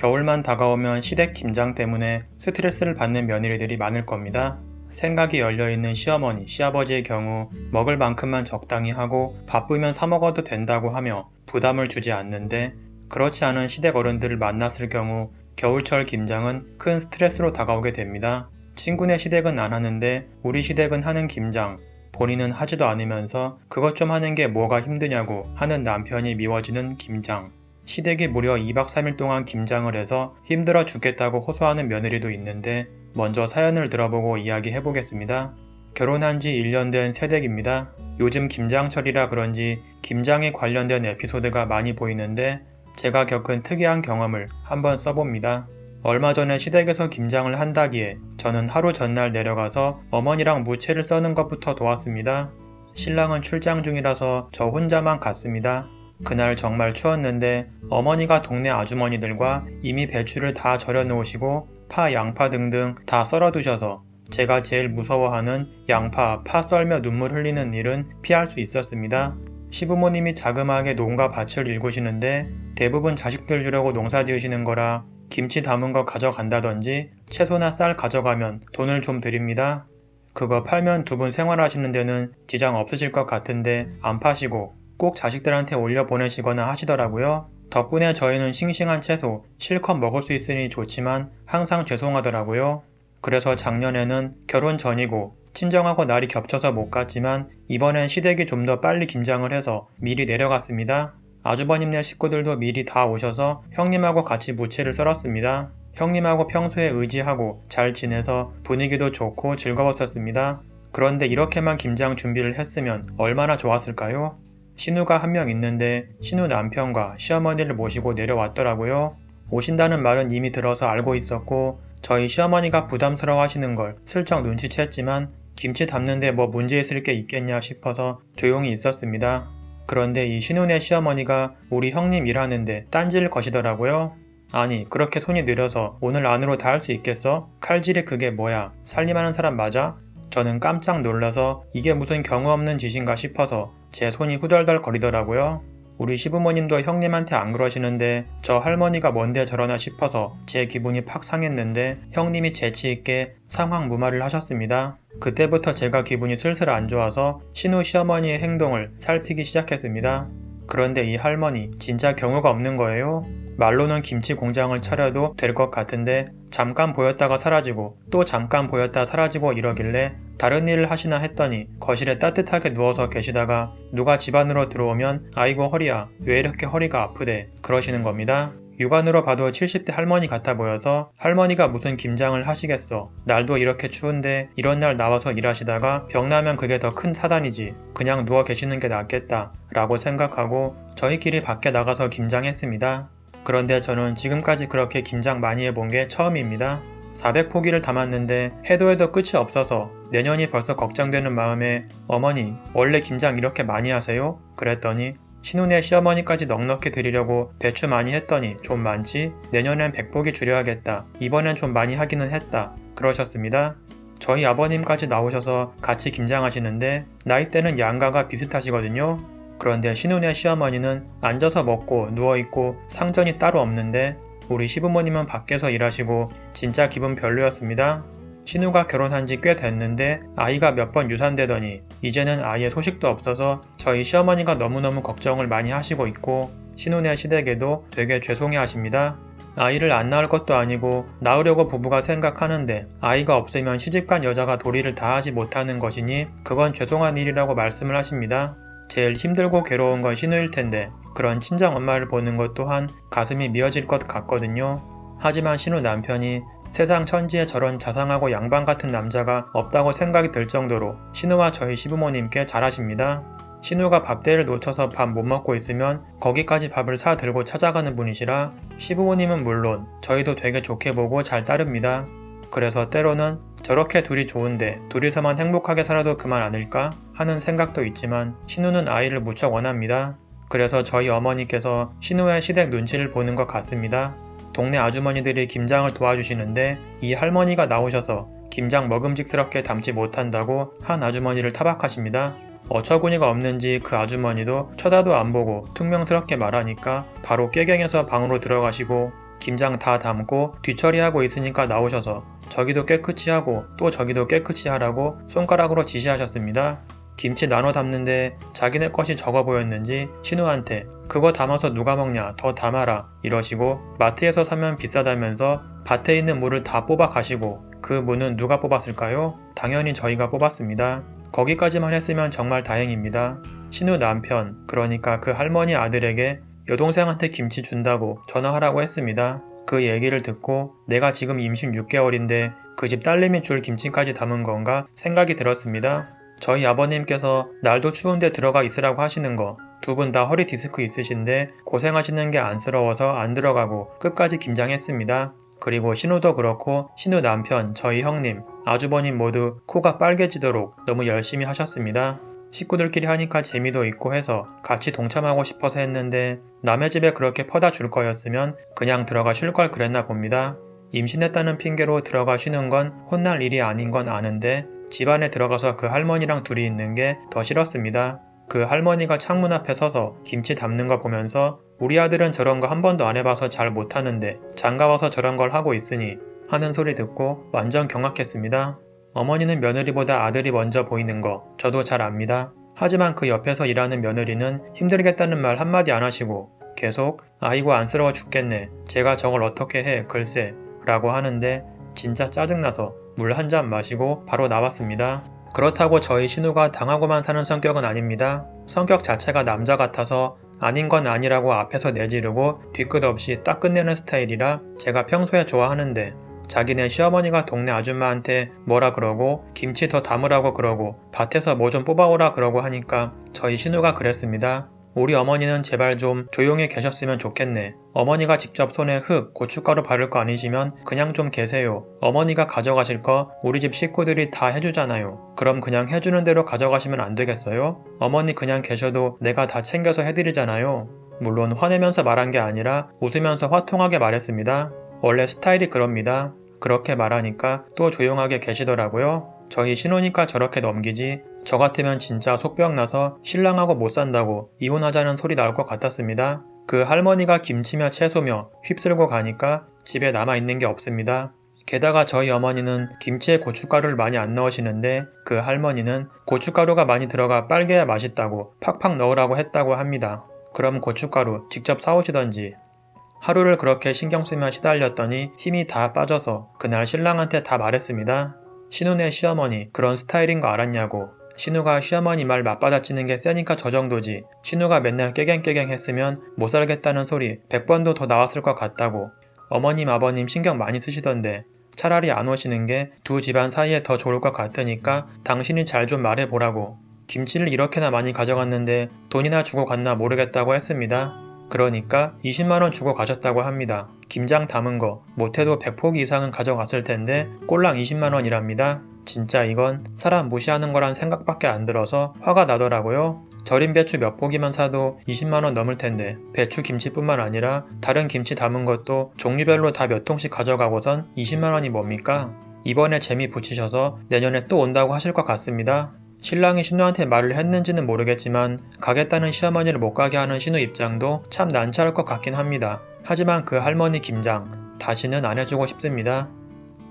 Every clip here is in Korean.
겨울만 다가오면 시댁 김장 때문에 스트레스를 받는 며느리들이 많을 겁니다. 생각이 열려있는 시어머니, 시아버지의 경우 먹을 만큼만 적당히 하고 바쁘면 사 먹어도 된다고 하며 부담을 주지 않는데, 그렇지 않은 시댁 어른들을 만났을 경우 겨울철 김장은 큰 스트레스로 다가오게 됩니다. 친구네 시댁은 안 하는데 우리 시댁은 하는 김장, 본인은 하지도 않으면서 그것 좀 하는 게 뭐가 힘드냐고 하는 남편이 미워지는 김장. 시댁이 무려 2박 3일 동안 김장을 해서 힘들어 죽겠다고 호소하는 며느리도 있는데, 먼저 사연을 들어보고 이야기해보겠습니다. 결혼한 지 1년 된 새댁입니다. 요즘 김장철이라 그런지 김장에 관련된 에피소드가 많이 보이는데, 제가 겪은 특이한 경험을 한번 써봅니다. 얼마 전에 시댁에서 김장을 한다기에 저는 하루 전날 내려가서 어머니랑 무채를 써는 것부터 도왔습니다. 신랑은 출장 중이라서 저 혼자만 갔습니다. 그날 정말 추웠는데 어머니가 동네 아주머니들과 이미 배추를 다 절여 놓으시고 파, 양파 등등 다 썰어 두셔서 제가 제일 무서워하는 양파, 파 썰며 눈물 흘리는 일은 피할 수 있었습니다. 시부모님이 자그마하게 농가 밭을 일구시는데 대부분 자식들 주려고 농사 지으시는 거라 김치 담은 거 가져간다든지 채소나 쌀 가져가면 돈을 좀 드립니다. 그거 팔면 두 분 생활하시는 데는 지장 없으실 것 같은데 안 파시고 꼭 자식들한테 올려보내시거나 하시더라고요. 덕분에 저희는 싱싱한 채소 실컷 먹을 수 있으니 좋지만 항상 죄송하더라고요. 그래서 작년에는 결혼 전이고 친정하고 날이 겹쳐서 못 갔지만 이번엔 시댁이 좀 더 빨리 김장을 해서 미리 내려갔습니다. 아주버님네 식구들도 미리 다 오셔서 형님하고 같이 무채를 썰었습니다. 형님하고 평소에 의지하고 잘 지내서 분위기도 좋고 즐거웠었습니다. 그런데 이렇게만 김장 준비를 했으면 얼마나 좋았을까요? 신우가 한 명 있는데 신우 남편과 시어머니를 모시고 내려왔더라고요. 오신다는 말은 이미 들어서 알고 있었고 저희 시어머니가 부담스러워 하시는 걸 슬쩍 눈치챘지만 김치 담는데 뭐 문제 있을 게 있겠냐 싶어서 조용히 있었습니다. 그런데 이 신우네 시어머니가 우리 형님 일하는데 딴지를 거시더라고요. 아니, 그렇게 손이 느려서 오늘 안으로 다 할 수 있겠어? 칼질이 그게 뭐야? 살림하는 사람 맞아? 저는 깜짝 놀라서 이게 무슨 경우 없는 짓인가 싶어서 제 손이 후덜덜 거리더라고요. 우리 시부모님도 형님한테 안 그러시는데 저 할머니가 뭔데 저러나 싶어서 제 기분이 팍 상했는데 형님이 재치있게 상황 무마를 하셨습니다. 그때부터 제가 기분이 슬슬 안 좋아서 신우 시어머니의 행동을 살피기 시작했습니다. 그런데 이 할머니 진짜 경우가 없는 거예요. 말로는 김치 공장을 차려도 될 것 같은데 잠깐 보였다가 사라지고 또 잠깐 보였다 사라지고 이러길래 다른 일을 하시나 했더니 거실에 따뜻하게 누워서 계시다가 누가 집 안으로 들어오면 아이고 허리야, 왜 이렇게 허리가 아프대 그러시는 겁니다. 육안으로 봐도 70대 할머니 같아 보여서 할머니가 무슨 김장을 하시겠어. 날도 이렇게 추운데 이런 날 나와서 일하시다가 병나면 그게 더 큰 사단이지. 그냥 누워 계시는 게 낫겠다 라고 생각하고 저희끼리 밖에 나가서 김장했습니다. 그런데 저는 지금까지 그렇게 김장 많이 해본 게 처음입니다. 400포기를 담았는데 해도 끝이 없어서 내년이 벌써 걱정되는 마음에 어머니 원래 김장 이렇게 많이 하세요? 그랬더니 신우네 시어머니까지 넉넉히 드리려고 배추 많이 했더니 좀 많지? 내년엔 100포기 줄여야겠다. 이번엔 좀 많이 하기는 했다. 그러셨습니다. 저희 아버님까지 나오셔서 같이 김장하시는데 나이대는 양가가 비슷하시거든요. 그런데 신우네 시어머니는 앉아서 먹고 누워있고 상전이 따로 없는데 우리 시부모님은 밖에서 일하시고 진짜 기분 별로였습니다. 신우가 결혼한 지 꽤 됐는데 아이가 몇 번 유산되더니 이제는 아예 소식도 없어서 저희 시어머니가 너무너무 걱정을 많이 하시고 있고 신우네 시댁에도 되게 죄송해 하십니다. 아이를 안 낳을 것도 아니고 낳으려고 부부가 생각하는데 아이가 없으면 시집간 여자가 도리를 다하지 못하는 것이니 그건 죄송한 일이라고 말씀을 하십니다. 제일 힘들고 괴로운 건 신우일 텐데 그런 친정엄마를 보는 것 또한 가슴이 미어질 것 같거든요. 하지만 신우 남편이 세상 천지에 저런 자상하고 양반 같은 남자가 없다고 생각이 들 정도로 신우와 저희 시부모님께 잘하십니다. 신우가 밥대를 놓쳐서 밥 못 먹고 있으면 거기까지 밥을 사 들고 찾아가는 분이시라 시부모님은 물론 저희도 되게 좋게 보고 잘 따릅니다. 그래서 때로는 저렇게 둘이 좋은데 둘이서만 행복하게 살아도 그만 아닐까 하는 생각도 있지만 신우는 아이를 무척 원합니다. 그래서 저희 어머니께서 신우의 시댁 눈치를 보는 것 같습니다. 동네 아주머니들이 김장을 도와주시는데 이 할머니가 나오셔서 김장 먹음직스럽게 담지 못한다고 한 아주머니를 타박하십니다. 어처구니가 없는지 그 아주머니도 쳐다도 안 보고 퉁명스럽게 말하니까 바로 깨갱해서 방으로 들어가시고 김장 다 담고 뒤처리하고 있으니까 나오셔서 저기도 깨끗이 하고 또 저기도 깨끗이 하라고 손가락으로 지시하셨습니다. 김치 나눠 담는데 자기네 것이 적어 보였는지 신우한테 그거 담아서 누가 먹냐 더 담아라 이러시고 마트에서 사면 비싸다면서 밭에 있는 물을 다 뽑아 가시고 그 무는 누가 뽑았을까요? 당연히 저희가 뽑았습니다. 거기까지만 했으면 정말 다행입니다. 신우 남편 그러니까 그 할머니 아들에게 여동생한테 김치 준다고 전화하라고 했습니다. 그 얘기를 듣고 내가 지금 임신 6개월인데 그 집 딸내미 줄 김치까지 담은 건가 생각이 들었습니다. 저희 아버님께서 날도 추운데 들어가 있으라고 하시는 거 두 분 다 허리 디스크 있으신데 고생하시는 게 안쓰러워서 안 들어가고 끝까지 김장했습니다. 그리고 신우도 그렇고 신우 남편, 저희 형님, 아주버님 모두 코가 빨개지도록 너무 열심히 하셨습니다. 식구들끼리 하니까 재미도 있고 해서 같이 동참하고 싶어서 했는데 남의 집에 그렇게 퍼다 줄 거였으면 그냥 들어가 쉴 걸 그랬나 봅니다. 임신했다는 핑계로 들어가 쉬는 건 혼날 일이 아닌 건 아는데 집안에 들어가서 그 할머니랑 둘이 있는 게 더 싫었습니다. 그 할머니가 창문 앞에 서서 김치 담는 거 보면서 우리 아들은 저런 거 한 번도 안 해봐서 잘 못하는데 장가와서 저런 걸 하고 있으니 하는 소리 듣고 완전 경악했습니다. 어머니는 며느리보다 아들이 먼저 보이는 거 저도 잘 압니다. 하지만 그 옆에서 일하는 며느리는 힘들겠다는 말 한마디 안 하시고 계속 아이고 안쓰러워 죽겠네 제가 저걸 어떻게 해 글쎄 라고 하는데 진짜 짜증나서 물 한 잔 마시고 바로 나왔습니다. 그렇다고 저희 신우가 당하고만 사는 성격은 아닙니다. 성격 자체가 남자 같아서 아닌 건 아니라고 앞에서 내지르고 뒤끝 없이 딱 끝내는 스타일이라 제가 평소에 좋아하는데 자기네 시어머니가 동네 아줌마한테 뭐라 그러고 김치 더 담으라고 그러고 밭에서 뭐 좀 뽑아오라 그러고 하니까 저희 신우가 그랬습니다. 우리 어머니는 제발 좀 조용히 계셨으면 좋겠네. 어머니가 직접 손에 흙, 고춧가루 바를 거 아니시면 그냥 좀 계세요. 어머니가 가져가실 거 우리 집 식구들이 다 해주잖아요. 그럼 그냥 해주는 대로 가져가시면 안 되겠어요? 어머니 그냥 계셔도 내가 다 챙겨서 해드리잖아요. 물론 화내면서 말한 게 아니라 웃으면서 화통하게 말했습니다. 원래 스타일이 그럽니다. 그렇게 말하니까 또 조용하게 계시더라고요. 저희 신우니까 저렇게 넘기지 저 같으면 진짜 속병 나서 신랑하고 못 산다고 이혼하자는 소리 나올 것 같았습니다. 그 할머니가 김치며 채소며 휩쓸고 가니까 집에 남아있는 게 없습니다. 게다가 저희 어머니는 김치에 고춧가루를 많이 안 넣으시는데 그 할머니는 고춧가루가 많이 들어가 빨개야 맛있다고 팍팍 넣으라고 했다고 합니다. 그럼 고춧가루 직접 사오시던지. 하루를 그렇게 신경 쓰며 시달렸더니 힘이 다 빠져서 그날 신랑한테 다 말했습니다. 신우네 시어머니 그런 스타일인 거 알았냐고. 신우가 시어머니 말 맞받아치는 게 세니까 저 정도지. 신우가 맨날 깨갱깨갱 했으면 못 살겠다는 소리 100번도 더 나왔을 것 같다고. 어머님 아버님 신경 많이 쓰시던데 차라리 안 오시는 게 두 집안 사이에 더 좋을 것 같으니까 당신이 잘 좀 말해보라고. 김치를 이렇게나 많이 가져갔는데 돈이나 주고 갔나 모르겠다고 했습니다. 그러니까 20만원 주고 가셨다고 합니다. 김장 담은 거 못해도 100포기 이상은 가져갔을 텐데 꼴랑 20만원이랍니다. 진짜 이건 사람 무시하는 거란 생각밖에 안 들어서 화가 나더라고요. 절인 배추 몇 포기만 사도 20만원 넘을 텐데 배추 김치뿐만 아니라 다른 김치 담은 것도 종류별로 다 몇 통씩 가져가고선 20만원이 뭡니까? 이번에 재미 붙이셔서 내년에 또 온다고 하실 것 같습니다. 신랑이 신우한테 말을 했는지는 모르겠지만 가겠다는 시어머니를 못 가게 하는 신우 입장도 참 난처할 것 같긴 합니다. 하지만 그 할머니 김장 다시는 안 해주고 싶습니다.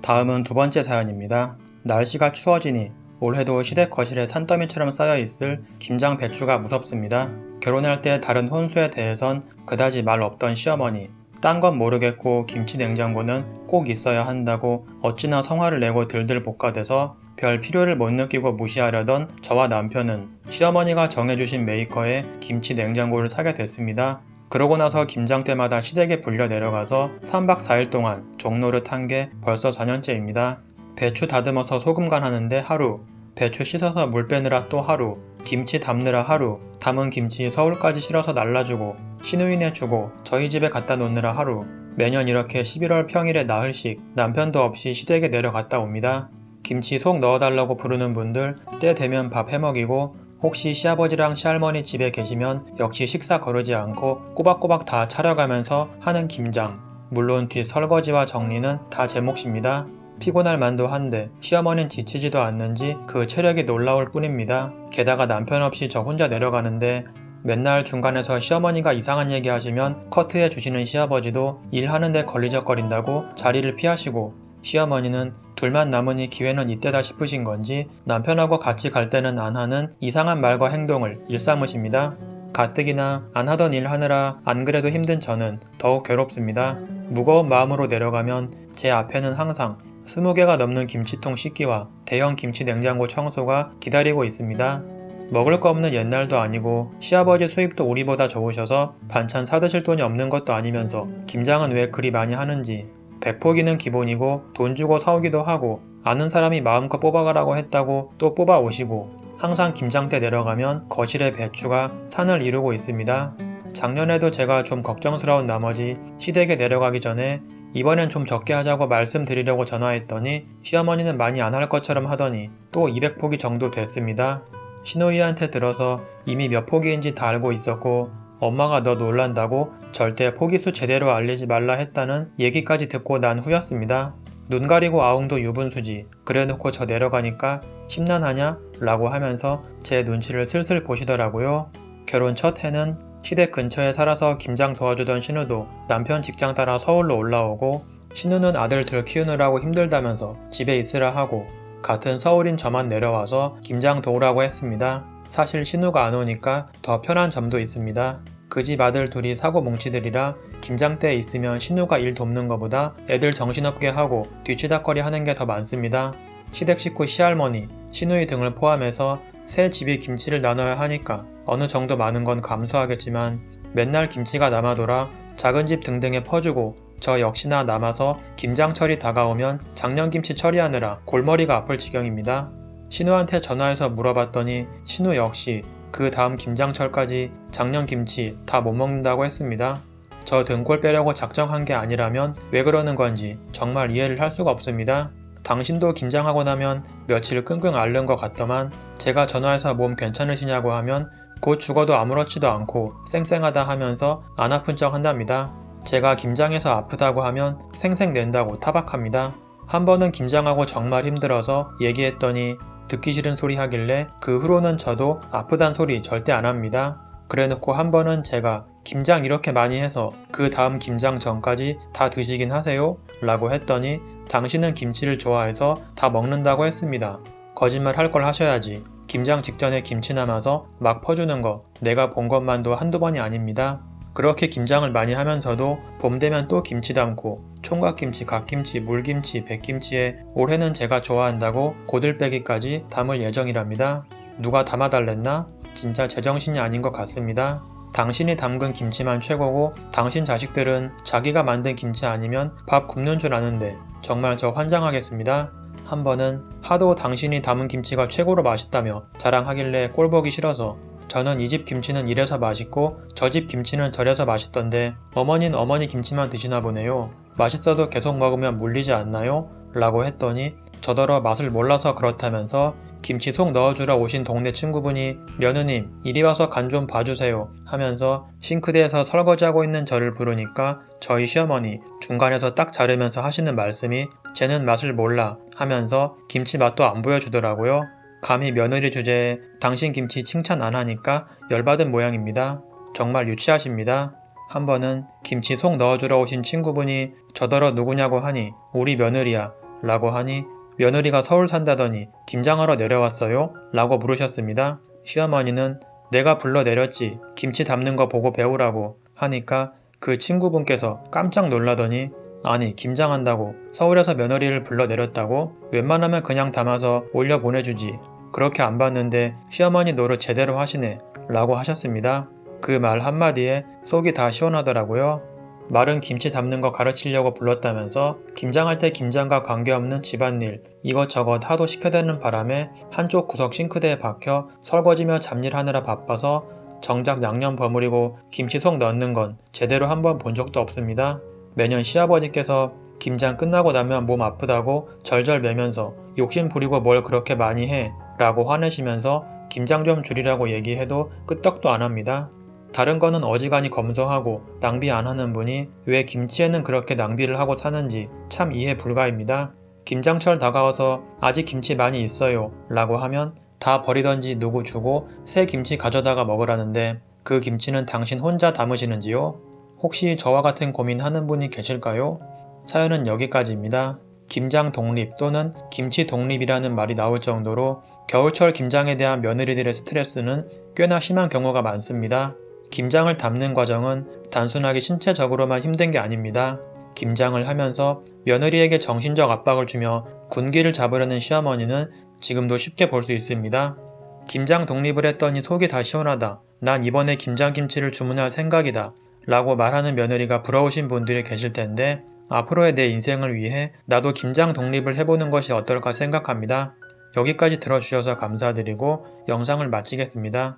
다음은 두 번째 사연입니다. 날씨가 추워지니 올해도 시댁 거실에 산더미처럼 쌓여있을 김장 배추가 무섭습니다. 결혼할 때 다른 혼수에 대해선 그다지 말 없던 시어머니. 딴 건 모르겠고 김치 냉장고는 꼭 있어야 한다고 어찌나 성화를 내고 들들 볶아대서 별 필요를 못 느끼고 무시하려던 저와 남편은 시어머니가 정해주신 메이커에 김치 냉장고를 사게 됐습니다. 그러고 나서 김장 때마다 시댁에 불려 내려가서 3박 4일 동안 종노릇 한 게 벌써 4년째입니다. 배추 다듬어서 소금 간하는데 하루, 배추 씻어서 물 빼느라 또 하루, 김치 담느라 하루, 담은 김치 서울까지 실어서 날라주고 신우인에 주고 저희 집에 갖다 놓느라 하루. 매년 이렇게 11월 평일에 나흘씩 남편도 없이 시댁에 내려갔다 옵니다. 김치 속 넣어달라고 부르는 분들 때 되면 밥 해먹이고 혹시 시아버지랑 시할머니 집에 계시면 역시 식사 거르지 않고 꼬박꼬박 다 차려가면서 하는 김장. 물론 뒷 설거지와 정리는 다 제 몫입니다. 피곤할 만도 한데 시어머니는 지치지도 않는지 그 체력이 놀라울 뿐입니다. 게다가 남편 없이 저 혼자 내려가는데 맨날 중간에서 시어머니가 이상한 얘기 하시면 커트해 주시는 시아버지도 일하는데 걸리적거린다고 자리를 피하시고, 시어머니는 둘만 남으니 기회는 이때다 싶으신 건지 남편하고 같이 갈 때는 안 하는 이상한 말과 행동을 일삼으십니다. 가뜩이나 안 하던 일 하느라 안 그래도 힘든 저는 더욱 괴롭습니다. 무거운 마음으로 내려가면 제 앞에는 항상 20개가 넘는 김치통 씻기와 대형 김치 냉장고 청소가 기다리고 있습니다. 먹을 거 없는 옛날도 아니고 시아버지 수입도 우리보다 좋으셔서 반찬 사드실 돈이 없는 것도 아니면서 김장은 왜 그리 많이 하는지, 백포기는 기본이고 돈 주고 사오기도 하고 아는 사람이 마음껏 뽑아가라고 했다고 또 뽑아오시고, 항상 김장 때 내려가면 거실에 배추가 산을 이루고 있습니다. 작년에도 제가 좀 걱정스러운 나머지 시댁에 내려가기 전에 이번엔 좀 적게 하자고 말씀드리려고 전화했더니 시어머니는 많이 안 할 것처럼 하더니 또 200포기 정도 됐습니다. 시누이한테 들어서 이미 몇 포기인지 다 알고 있었고, 엄마가 너 놀란다고 절대 포기수 제대로 알리지 말라 했다는 얘기까지 듣고 난 후였습니다. 눈 가리고 아웅도 유분수지, 그래놓고 저 내려가니까 심란하냐? 라고 하면서 제 눈치를 슬슬 보시더라고요. 결혼 첫 해는 시댁 근처에 살아서 김장 도와주던 신우도 남편 직장 따라 서울로 올라오고, 신우는 아들 둘 키우느라고 힘들다면서 집에 있으라 하고, 같은 서울인 저만 내려와서 김장 도우라고 했습니다. 사실 신우가 안 오니까 더 편한 점도 있습니다. 그 집 아들 둘이 사고 뭉치들이라 김장 때에 있으면 신우가 일 돕는 것보다 애들 정신없게 하고 뒤치다거리 하는 게 더 많습니다. 시댁 식구 시할머니, 시누이 등을 포함해서 새 집이 김치를 나눠야 하니까 어느 정도 많은 건 감수하겠지만 맨날 김치가 남아돌아 작은 집 등등에 퍼주고, 저 역시나 남아서 김장철이 다가오면 작년김치 처리하느라 골머리가 아플 지경입니다. 신우한테 전화해서 물어봤더니 신우 역시 그 다음 김장철까지 작년김치 다 못 먹는다고 했습니다. 저 등골 빼려고 작정한 게 아니라면 왜 그러는 건지 정말 이해를 할 수가 없습니다. 당신도 김장하고 나면 며칠 끙끙 앓는 것 같더만 제가 전화해서 몸 괜찮으시냐고 하면 곧 죽어도 아무렇지도 않고 쌩쌩하다 하면서 안 아픈 척 한답니다. 제가 김장해서 아프다고 하면 생색 낸다고 타박합니다. 한 번은 김장하고 정말 힘들어서 얘기했더니 듣기 싫은 소리 하길래 그 후로는 저도 아프단 소리 절대 안 합니다. 그래놓고 한 번은 제가 김장 이렇게 많이 해서 그 다음 김장 전까지 다 드시긴 하세요? 라고 했더니 당신은 김치를 좋아해서 다 먹는다고 했습니다. 거짓말 할 걸 하셔야지. 김장 직전에 김치 남아서 막 퍼주는 거 내가 본 것만도 한두 번이 아닙니다. 그렇게 김장을 많이 하면서도 봄 되면 또 김치 담고 총각김치, 갓김치, 물김치, 백김치에 올해는 제가 좋아한다고 고들빼기까지 담을 예정이랍니다. 누가 담아달랬나? 진짜 제정신이 아닌 것 같습니다. 당신이 담근 김치만 최고고 당신 자식들은 자기가 만든 김치 아니면 밥 굶는 줄 아는데 정말 저 환장하겠습니다. 한 번은 하도 당신이 담은 김치가 최고로 맛있다며 자랑하길래 꼴보기 싫어서 저는 이 집 김치는 이래서 맛있고 저 집 김치는 저래서 맛있던데 어머니는 어머니 김치만 드시나 보네요. 맛있어도 계속 먹으면 물리지 않나요? 라고 했더니 저더러 맛을 몰라서 그렇다면서 김치 속 넣어주러 오신 동네 친구분이 며느님 이리 와서 간 좀 봐주세요 하면서 싱크대에서 설거지하고 있는 저를 부르니까 저희 시어머니 중간에서 딱 자르면서 하시는 말씀이 쟤는 맛을 몰라 하면서 김치 맛도 안 보여주더라고요. 감히 며느리 주제에 당신 김치 칭찬 안 하니까 열받은 모양입니다. 정말 유치하십니다. 한 번은 김치 속 넣어주러 오신 친구분이 저더러 누구냐고 하니 우리 며느리야 라고 하니 며느리가 서울 산다더니 김장하러 내려왔어요? 라고 물으셨습니다. 시어머니는 내가 불러 내렸지 김치 담는 거 보고 배우라고 하니까 그 친구분께서 깜짝 놀라더니 아니 김장한다고 서울에서 며느리를 불러 내렸다고? 웬만하면 그냥 담아서 올려 보내주지. 그렇게 안 봤는데 시어머니 노릇 제대로 하시네 라고 하셨습니다. 그 말 한마디에 속이 다 시원하더라고요. 말은 김치 담는 거 가르치려고 불렀다면서 김장할 때 김장과 관계없는 집안일 이것저것 하도 시켜대는 바람에 한쪽 구석 싱크대에 박혀 설거지며 잡일하느라 바빠서 정작 양념 버무리고 김치 속 넣는 건 제대로 한번 본 적도 없습니다. 매년 시아버지께서 김장 끝나고 나면 몸 아프다고 절절 매면서 욕심 부리고 뭘 그렇게 많이 해 라고 화내시면서 김장 좀 줄이라고 얘기해도 끄떡도 안 합니다. 다른 거는 어지간히 검소하고 낭비 안 하는 분이 왜 김치에는 그렇게 낭비를 하고 사는지 참 이해 불가입니다. 김장철 다가와서 아직 김치 많이 있어요 라고 하면 다 버리던지 누구 주고 새 김치 가져다가 먹으라는데 그 김치는 당신 혼자 담으시는지요? 혹시 저와 같은 고민하는 분이 계실까요? 사연은 여기까지입니다. 김장 독립 또는 김치 독립이라는 말이 나올 정도로 겨울철 김장에 대한 며느리들의 스트레스는 꽤나 심한 경우가 많습니다. 김장을 담는 과정은 단순하게 신체적으로만 힘든 게 아닙니다. 김장을 하면서 며느리에게 정신적 압박을 주며 군기를 잡으려는 시어머니는 지금도 쉽게 볼 수 있습니다. 김장 독립을 했더니 속이 다 시원하다. 난 이번에 김장김치를 주문할 생각이다. 라고 말하는 며느리가 부러우신 분들이 계실 텐데 앞으로의 내 인생을 위해 나도 김장 독립을 해보는 것이 어떨까 생각합니다. 여기까지 들어주셔서 감사드리고 영상을 마치겠습니다.